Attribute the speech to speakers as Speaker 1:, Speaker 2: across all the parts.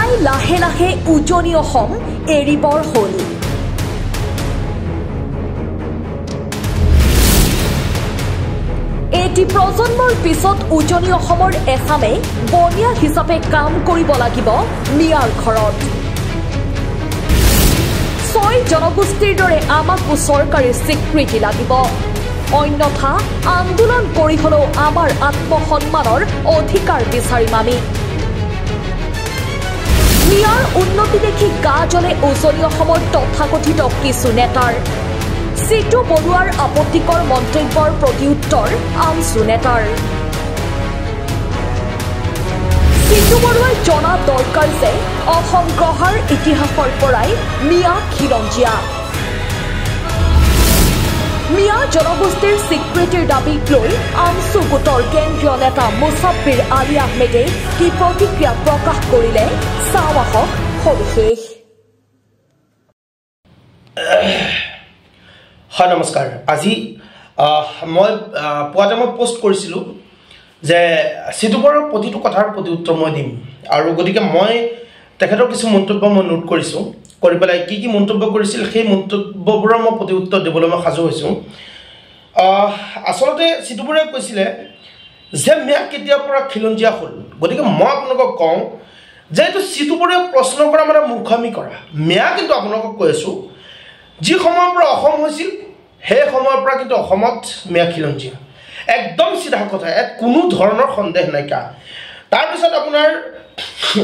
Speaker 1: মিয়াই লাহে লাহে উজনি অসম এৰিবৰ হ'ল। এটি প্ৰজন্মৰ পিছত উজনি অসমৰ এছামে বনিয়া হিচাপে কাম কৰিব লাগিব মিয়াৰ ঘৰত। 6 জনগোষ্ঠীৰ দৰে আমাকো চৰকাৰী স্বীকৃতি লাগিব, অন্যথা আন্দোলন কৰি হলেও আমাৰ আত্মসন্মানৰ অধিকাৰ বিচাৰিম আমি। মিয়াৰ উন্নতি দেখি গা জ্বলে উজনি অসমৰ তথাকথিত কিছু নেতাৰ। সিটু বৰুৱাৰ আপত্তিকৰ মন্তব্যৰ প্ৰত্যুত্তৰ আনছু নেতাৰ। সিটু বৰুৱাই জনা দৰকাৰ যে অসম গঢ়াৰ ইতিহাসৰ পৰাই মিয়া খিলঞ্জীয়া। মিয়া জনগোষ্ঠীৰ স্বীকৃতিৰ দাবীক লৈ আনছু গোটৰ কেন্দ্ৰীয় নেতা মুছাব্বিৰ আলী আহমেদে কি প্ৰতিক্ৰিয়া প্ৰকাশ কৰিলে চাওঁ আহক সবিশেষ।
Speaker 2: হয় নমস্কাৰ। আজি মই পুৱাতে পোষ্ট কৰিছিলোঁ যে সিটু বৰুৱাৰ প্ৰতিটো কথাৰ প্ৰতি উত্তৰ মই দিম, আৰু গতিকে মই তেখেতৰ কিছু মন্তব্য মই নোট কৰিছোঁ, কৰি পেলাই কি কি মন্তব্য কৰিছিল সেই মন্তব্যবোৰৰ মই প্ৰতি উত্তৰ দিবলৈ মই সাজু হৈছোঁ। আচলতে সিটু বৰুৱাই কৈছিলে যে মিয়া কেতিয়াৰ পৰা খিলঞ্জীয়া হ'ল। গতিকে মই আপোনালোকক কওঁ যে এইটো সিটু বৰুৱাই প্ৰশ্ন কৰা মানে মূৰ্খামি কৰা। মিয়া কিন্তু আপোনালোকক কৈ আছোঁ, যি সময়ৰ পৰা অসম হৈছিল সেই সময়ৰ পৰা কিন্তু অসমত মিয়া খিলঞ্জীয়া, একদম চিধা কথা, ইয়াত কোনো ধৰণৰ সন্দেহ নাইকিয়া। তাৰপিছত আপোনাৰ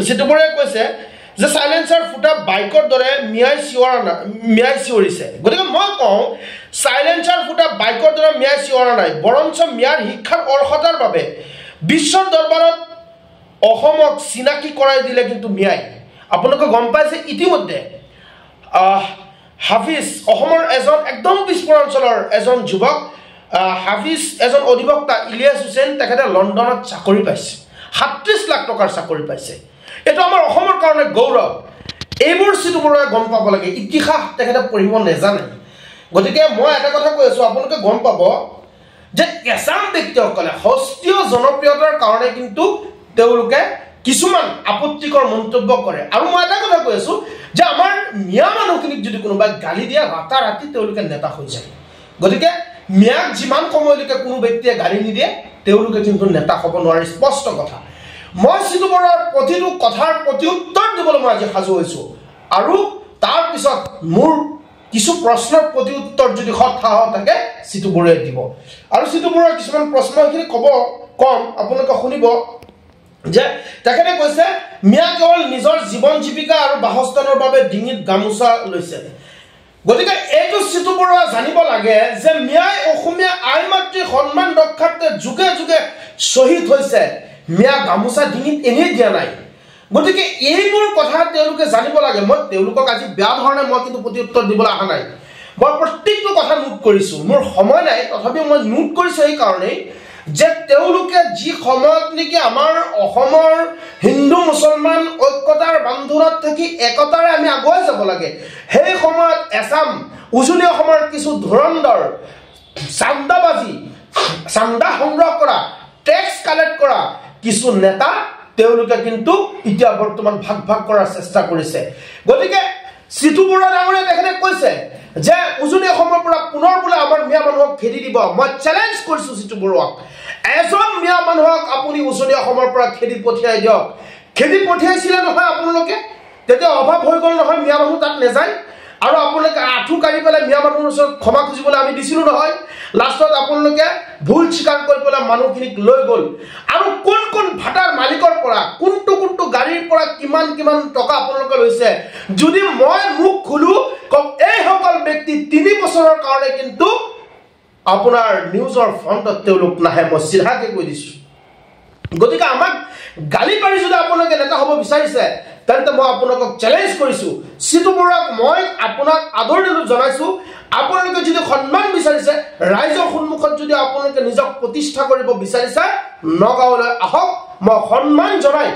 Speaker 2: সিটু বৰুৱাই কৈছে যে চাইলেঞ্চাৰ ফুটা বাইকৰ দৰে মিয়াই চিঞৰিছে। গতিকে মই কওঁ চাইলেঞ্চাৰ ফুটা বাইকৰ দৰে মিয়াই চিঞৰা নাই, বৰঞ্চ মিয়াৰ শিক্ষাৰ অৰ্হতাৰ বাবে বিশ্বৰ দৰবাৰত অসমক চিনাকি কৰাই দিলে কিন্তু মিয়াই। আপোনালোকে গম পাইছে ইতিমধ্যে হাফিজ, অসমৰ এজন একদম পিছপৰা অঞ্চলৰ এজন যুৱক হাফিজ, এজন অধিবক্তা ইলিয়াছ হুছেইন, তেখেতে লণ্ডনত চাকৰি পাইছে, 37 লাখ টকাৰ চাকৰি পাইছে। এইটো আমাৰ অসমৰ কাৰণে গৌৰৱ। এইবোৰ সিটু বৰুৱাই গম পাব লাগে, ইতিহাস তেখেতে পঢ়িব নাজানে। গতিকে মই এটা কথা কৈ আছোঁ, আপোনালোকে গম পাব যে এছাম ব্যক্তিসকলে হস্তীয় জনপ্ৰিয়তাৰ কাৰণে কিন্তু তেওঁলোকে কিছুমান আপত্তিকৰ মন্তব্য কৰে। আৰু মই এটা কথা কৈ আছোঁ যে আমাৰ মিয়া মানুহখিনিক যদি কোনোবাই গালি দিয়ে ৰাতাৰাতি তেওঁলোকে নেতা হৈ যায়। গতিকে মিয়াক যিমান সময়লৈকে কোনো ব্যক্তিয়ে গালি নিদিয়ে তেওঁলোকে কিন্তু নেতা হ'ব নোৱাৰে, স্পষ্ট কথা। মই সিটু বৰুৱাৰ প্ৰতিটো কথাৰ প্ৰতি উত্তৰ দিবলৈ মই আজি সাজু হৈছোঁ, আৰু তাৰপিছত মোৰ কিছু প্ৰশ্নৰ প্ৰতি উত্তৰ যদি সৎসাহস থাকে সিটু বৰুৱাই দিব। আৰু সিটু বৰুৱাৰ কিছুমান প্ৰশ্ন এইখিনি কম, আপোনালোকে শুনিব যে তেখেতে কৈছে মিয়া কেৱল নিজৰ জীৱন জীৱিকা আৰু বাসস্থানৰ বাবে ডিঙিত গামোচা লৈছে। গতিকে এইটো সিটু বৰুৱাই জানিব লাগে যে মিয়াই অসমীয়া আই মাতৃৰ সন্মান ৰক্ষাৰ্থে যুগে যুগে শ্বহীদ হৈছে, মিয়া গামোচা ডিঙিত এনেই দিয়া নাই। গতিকে এইবোৰ কথা তেওঁলোকে জানিব লাগে। মই তেওঁলোকক আজি বেয়া ধৰণে মই কিন্তু প্ৰতি উত্তৰ দিবলৈ অহা নাই, মই প্ৰত্যেকটো কথা নোট কৰিছোঁ, মোৰ সময় নাই, তথাপিও মই নোট কৰিছোঁ এই কাৰণেই যে তেওঁলোকে যি সময়ত নেকি আমাৰ অসমৰ হিন্দু মুছলমান ঐক্যতাৰ বান্ধোনত থাকি একতাৰে আমি আগুৱাই যাব লাগে, সেই সময়ত এছাম উজনি অসমৰ কিছু ধুৰন্ধৰ চান্দা সংগ্ৰহ কৰা, টেক্স কালেক্ট কৰা কিছু নেতা তেওঁলোকে কিন্তু এতিয়া বৰ্তমান ভাগ কৰাৰ চেষ্টা কৰিছে। গতিকে সিটু বৰুৱা ডাঙৰীয়াই তেখেতে কৈছে যে উজনি অসমৰ পৰা পুনৰ বোলে আমাৰ মিয়া মানুহক খেদি দিব। মই চেলেঞ্জ কৰিছোঁ সিটু বৰুৱাক, এজন মিয়া মানুহক আপুনি উজনি অসমৰ পৰা খেদি পঠিয়াই দিয়ক। খেদি পঠিয়াইছিলে নহয় আপোনালোকে, তেতিয়া অভাৱ হৈ গ'ল নহয়, মিয়া মানুহ তাত নাযায়। আৰু আপোনালোকে আঁঠু কাঢ়ি পেলাই মিয়া মানুহৰ ওচৰত ক্ষমা খুজিবলৈ আমি দিছিলোঁ নহয়। লাষ্টত আপোনালোকে ভুল স্বীকাৰ কৰি পেলাই মানুহখিনিক লৈ গ'ল। আৰু কোন কোন ভাটাৰ মালিকৰ পৰা, কোনটো গাড়ীৰ পৰা কিমান টকা আপোনালোকে লৈছে, যদি মই মুখ খোলো কওক এইসকল ব্যক্তি 3 বছৰৰ কাৰণে কিন্তু আপোনাৰ নিউজৰ ফ্ৰণ্টত তেওঁলোক নাহে, মই চিধাকৈ কৈ দিছোঁ। গতিকে আমাক গালি পাৰি যদি আপোনালোকে নেতা হ'ব বিচাৰিছে তেন্তে মই আপোনালোকক চেলেঞ্জ কৰিছোঁ, সিটু বৰুৱাক মই আপোনাক আদৰণি জনাইছোঁ। আপোনালোকে যদি সন্মান বিচাৰিছে, ৰাইজৰ সন্মুখত যদি আপোনালোকে নিজক প্ৰতিষ্ঠা কৰিব বিচাৰিছে, নগাঁৱলৈ আহক, মই সন্মান জনাই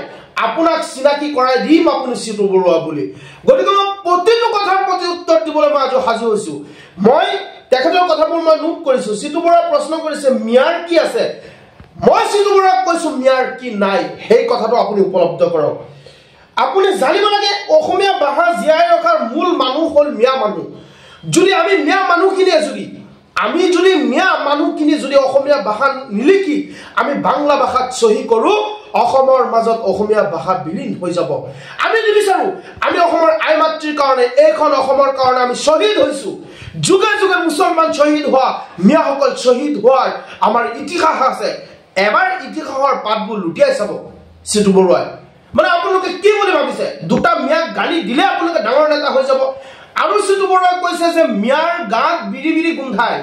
Speaker 2: আপোনাক চিনাকি কৰাই দিম আপুনি সিটু বৰুৱা বুলি। গতিকে মই প্ৰতিটো কথাৰ প্ৰতি উত্তৰ দিবলৈ মই আজি সাজু হৈছোঁ। মই তেখেতৰ কথাবোৰ মই নোট কৰিছোঁ। সিটু বৰুৱাই প্ৰশ্ন কৰিছে মিয়াৰ কি আছে, মই সিটু বৰুৱাক কৈছোঁ মিয়াৰ কি নাই, সেই কথাটো আপুনি উপলব্ধ কৰক। আপুনি জানিব লাগে অসমীয়া ভাষা জীয়াই ৰখাৰ মূল মানুহ হ'ল মিয়া মানুহ যদি আমি মিয়া মানুহখিনিয়ে যদি মিয়া মানুহখিনি যদি অসমীয়া ভাষা নিলিখি আমি বাংলা ভাষাত চহী কৰোঁ অসমৰ মাজত অসমীয়া ভাষা বিলীন হৈ যাব আমি নিবিচাৰোঁ আমি অসমৰ আই মাতৃৰ কাৰণে এইখন অসমৰ কাৰণে আমি শ্বহীদ হৈছোঁ যুগে যুগে মুছলমান শ্বহীদ হোৱা মিয়াসকল শ্বহীদ হোৱাৰ আমাৰ ইতিহাস আছে এবাৰ ইতিহাসৰ পাতবোৰ লুটিয়াই চাব সিতু বৰুৱাই মানে আপোনালোকে কি বুলি ভাবিছে দুটা মিয়াক গালি দিলে আপোনালোকে ডাঙৰ নেতা হৈ যাব আৰু সিতু বৰুৱাই কৈছে যে মিয়াৰ গাত বিৰি বিৰি গোন্ধাই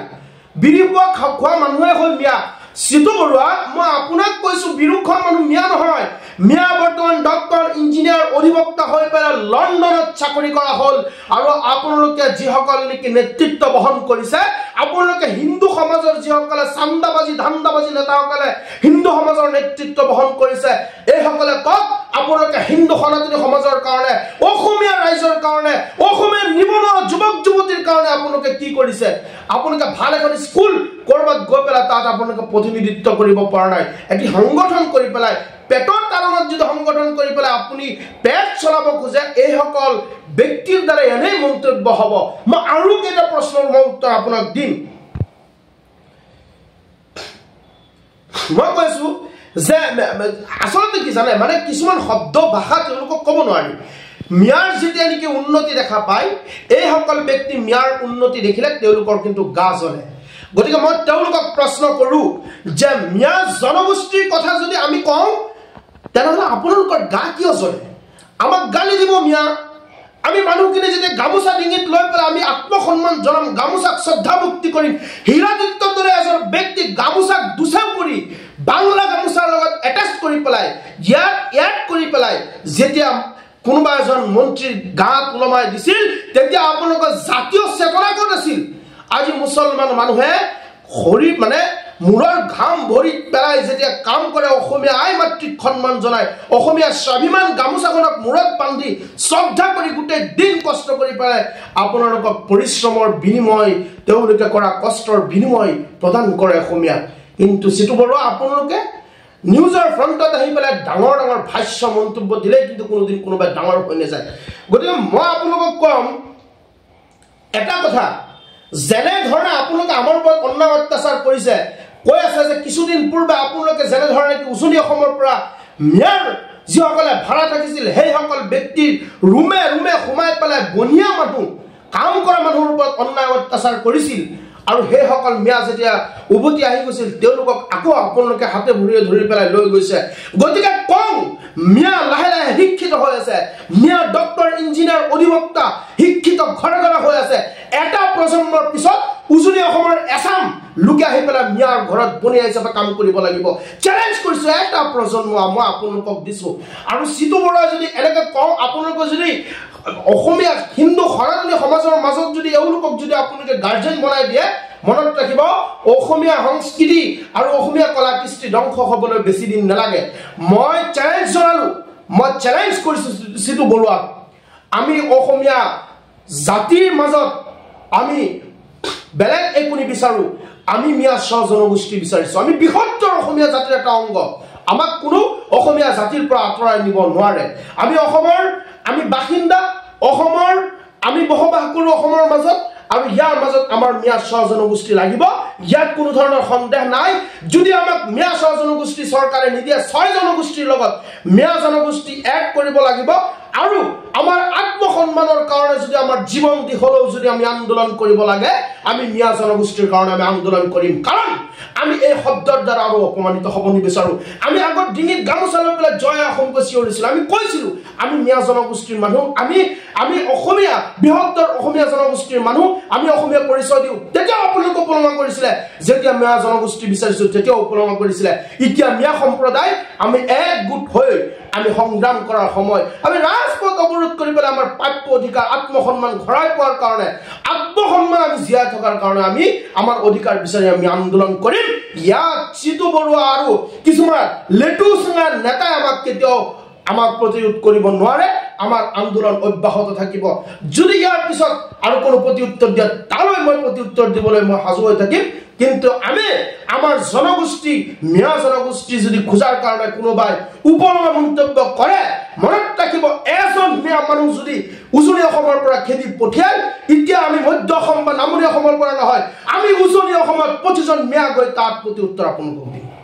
Speaker 2: বিৰি পোৱা খোৱা মানুহে হ'ল মিয়া সিতু বৰুৱা মই আপোনাক কৈছোঁ বিৰু খোৱা মানুহ মিয়া নহয় মিয়া বৰ্তমান ডক্টৰ ইঞ্জিনিয়াৰ অধিবক্তা হৈ পেলাই লণ্ডনত চাকৰি কৰা হ'ল আৰু আপোনালোকে যিসকল নেকি নেতৃত্ব বহন কৰিছে আপোনালোকে হিন্দু সমাজৰ যিসকলে চান্দাবাজি ধান্দাবাজি নেতাসকলে হিন্দু সমাজৰ নেতৃত্ব বহন কৰিছে এইসকলে কওক আপোনালোকে হিন্দু সনাতনী সমাজৰ কাৰণে অসমীয়া ৰাইজৰ কাৰণে অসমীয়া নিবনুৱা যুৱক যুৱতীৰ কাৰণে আপোনালোকে কি কৰিছে আপোনালোকে ভাল এখন স্কুল কৰবাত গৈ পেলাই তাত আপোনালোকে প্ৰতিনিধিত্ব কৰিব পৰা নাই এটি সংগঠন কৰি পেলাই পেটৰ কাৰণত যদি সংগঠন কৰি পেলাই আপুনি পেট চলাব খোজে এইসকল ব্যক্তিৰ দ্বাৰা এনে মন্তব্য হ'ব মই আৰু কেইটা প্ৰশ্নৰ উত্তৰ আপোনাক দিম মই কৈছোঁ যে আচলতে কি জানে মানে কিছুমান শব্দ ভাষা তেওঁলোকক ক'ব নোৱাৰি মিয়াৰ যেতিয়া নেকি উন্নতি দেখা পায় এইসকল ব্যক্তি মিয়াৰ উন্নতি দেখিলে তেওঁলোকৰ কিন্তু গা জ্বলে গতিকে মই তেওঁলোকক প্ৰশ্ন কৰোঁ যে মিয়া জনগোষ্ঠীৰ কথা যদি আমি কওঁ তেনেহ'লে আপোনালোকৰ গা কিয় জ্বলে আমাক গালি দিব মিয়া আমি মানুহখিনি যেতিয়া গামোচা ডিঙিত লৈ পেলাই আমি আত্মসন্মান জনাম গামোচাক শ্ৰদ্ধা ভক্তি কৰিম হীৰাদিত্যৰ দৰে এজন ব্যক্তিক গামোচাক দুচাও কৰি বাংলা গামোচাৰ লগত এটাচ কৰি পেলাই ইয়াত কৰি পেলাই যেতিয়া কোনোবা এজন মন্ত্ৰীৰ গাত ওলমাই দিছিল তেতিয়া আপোনালোকৰ জাতীয় চেতনা ক'ত আছিল আজি মুছলমান মানুহে শৰীৰ মানে মূৰৰ ঘাম ভৰিত পেলাই যেতিয়া কাম কৰে অসমীয়া আই মাতৃক সন্মান জনায় অসমীয়া স্বাভিমান গামোচাখনক মূৰত বান্ধি শ্ৰদ্ধা কৰি গোটেই দিন কষ্ট কৰি পেলাই আপোনালোকক পৰিশ্ৰমৰ বিনিময় তেওঁলোকে কৰা কষ্টৰ বিনিময় প্ৰদান কৰে অসমীয়াক কিন্তু সিতু বৰুৱা আপোনালোকে নিউজৰ ফ্ৰণ্টত আহি পেলাই ডাঙৰ ডাঙৰ ভাষ্য মন্তব্য দিলে কিন্তু কোনোদিন কোনোবাই ডাঙৰ হৈ নাযায় গতিকে মই আপোনালোকক কম এটা কথা যেনে ধৰণে আপোনালোকে আমাৰ ওপৰত অন্যায় অত্যাচাৰ কৰিছে কৈ আছে যে কিছুদিন পূৰ্বে আপোনালোকে যেনে ধৰণে উজনি অসমৰ পৰা মিয়াৰ যিসকলে ভাড়া থাকিছিল সেইসকল ব্যক্তিৰ ৰুমে ৰুমে সোমাই পেলাই বনিয়া মানুহ কাম কৰা মানুহৰ ওপৰত অন্যায় অত্যাচাৰ কৰিছিল আৰু সেইসকল মিয়া যেতিয়া উভতি আহি গৈছিল তেওঁলোকক আকৌ আপোনালোকে হাতে ভৰিয়ে ধৰি পেলাই লৈ গৈছে গতিকে কওঁ মিয়া লাহে লাহে শিক্ষিত হৈ আছে মিয়া ডক্টৰ ইঞ্জিনিয়াৰ অধিবক্তা শিক্ষিত ঘৰে ঘৰে হৈ আছে এটা প্ৰজন্মৰ পিছত উজনি অসমৰ এছাম লোকে আহি পেলাই মিয়াৰ ঘৰত বনিয়া হিচাপে কাম কৰিব লাগিব চেলেঞ্জ কৰিছোঁ এটা প্ৰজন্ম মই আপোনালোকক দিছোঁ আৰু সিতু বৰুৱা যদি এনেকৈ কওঁ আপোনালোকে যদি অসমীয়া হিন্দু সনাতনী সমাজৰ মাজত যদি এওঁলোকক যদি আপোনালোকে গাৰ্জেন বনাই দিয়ে মনত ৰাখিব অসমীয়া সংস্কৃতি আৰু অসমীয়া কলা কৃষ্টি ধ্বংস হ'বলৈ বেছি দিন নালাগে মই চেলেঞ্জ কৰিছোঁ সিতু বৰুৱাক আমি অসমীয়া জাতিৰ মাজত আমি বেলেগ একো নিবিচাৰোঁ আমি মিয়া স্ব জনগোষ্ঠী বিচাৰিছোঁ আমি বৃহত্তৰ অসমীয়া জাতিৰ এটা অংগ আমাক কোনো অসমীয়া জাতিৰ পৰা আঁতৰাই নিব নোৱাৰে আমি অসমৰ আমি বাসিন্দা অসমৰ আমি বসবাস কৰোঁ অসমৰ মাজত আৰু ইয়াৰ মাজত আমাৰ মিয়া স্ব জনগোষ্ঠী লাগিব ইয়াত কোনো ধৰণৰ সন্দেহ নাই যদি আমাক মিয়া স্ব জনগোষ্ঠী চৰকাৰে নিদিয়ে 6 জনগোষ্ঠীৰ লগত মিয়া জনগোষ্ঠী এড কৰিব লাগিব আৰু আমাৰ আত্মসন্মানৰ কাৰণে যদি আমাৰ জীৱন দিশলৈও যদি আমি আন্দোলন কৰিব লাগে আমি মিয়া জনগোষ্ঠীৰ কাৰণে আমি আন্দোলন কৰিম কাৰণ আমি এই শব্দৰ দ্বাৰা আৰু অপমানিত হ'ব নিবিচাৰোঁ আমি আগত ডিঙিত গামোচা লৈ পেলাই জয় অসম কৈ চিঞৰিছিলোঁ আমি কৈছিলোঁ আমি মিয়া জনগোষ্ঠীৰ মানুহ আমি অসমীয়া বৃহত্তৰ অসমীয়া জনগোষ্ঠীৰ মানুহ আমি অসমীয়া পৰিচয় দিওঁ তেতিয়াও আপোনালোকে উপলব্ধ কৰিছিলে যেতিয়া মিয়া জনগোষ্ঠী বিচাৰিছোঁ তেতিয়াও উপলব্ধ কৰিছিলে এতিয়া মিয়া সম্প্ৰদায় আমি একগোট হৈ আমি সংগ্ৰাম কৰাৰ সময় আমি ৰাজপথ অৱৰোধ কৰি পেলাই আমাৰ প্ৰাপ্য অধিকাৰ আত্মসন্মান ঘূৰাই পোৱাৰ কাৰণে আত্মসন্মান আমি জীয়াই থকাৰ কাৰণে আমি আমাৰ অধিকাৰ বিচাৰি আমি আন্দোলন কৰিম ইয়াত সিতু বৰুৱা আৰু কিছুমান লেটু চিঙা নেতাই আমাক কেতিয়াও আমাক প্ৰতিৰোধ কৰিব নোৱাৰে আমাৰ আন্দোলন অব্যাহত থাকিব যদি ইয়াৰ পিছত আৰু কোনো প্ৰতিউত্তৰ দিয়ে তালৈ মই প্ৰতিউত্তৰ দিবলৈ মই সাজু হৈ থাকিম কিন্তু আমি আমাৰ জনগোষ্ঠী মিয়া জনগোষ্ঠী যদি খোজাৰ কাৰণে কোনোবাই উপলব্ধ মন্তব্য কৰে মনত ৰাখিব এজন মিয়া মানুহ যদি উজনি অসমৰ পৰা খেদি পঠিয়ায় এতিয়া আমি মধ্য অসম বা নামনি অসমৰ পৰা নহয় আমি উজনি অসমত 25জন মিয়া গৈ তাত প্ৰতিউত্তৰ আপোন কৰিম